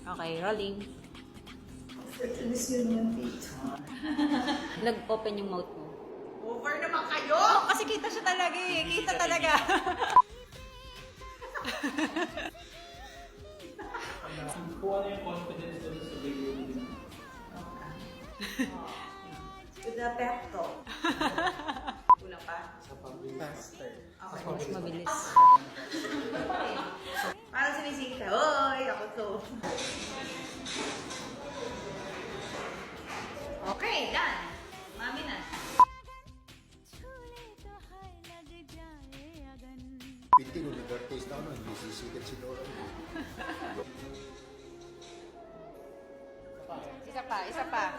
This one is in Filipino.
Okay, rolling. Alis yun yung dito. Nag-open yung mouth mo. Over naman kayo! Oh, kasi kita siya talaga eh. Kita talaga. Kuha na yung confidence doon sa video din. To the pep talk. Kulang pa? Sa public. Faster. Okay. Mas mabilis. Parang sinisita. Oy, ako to. Okay, done. Mami na. Pinti no nag-artist ako, hindi sisikat si Dora. Isa pa, isa pa.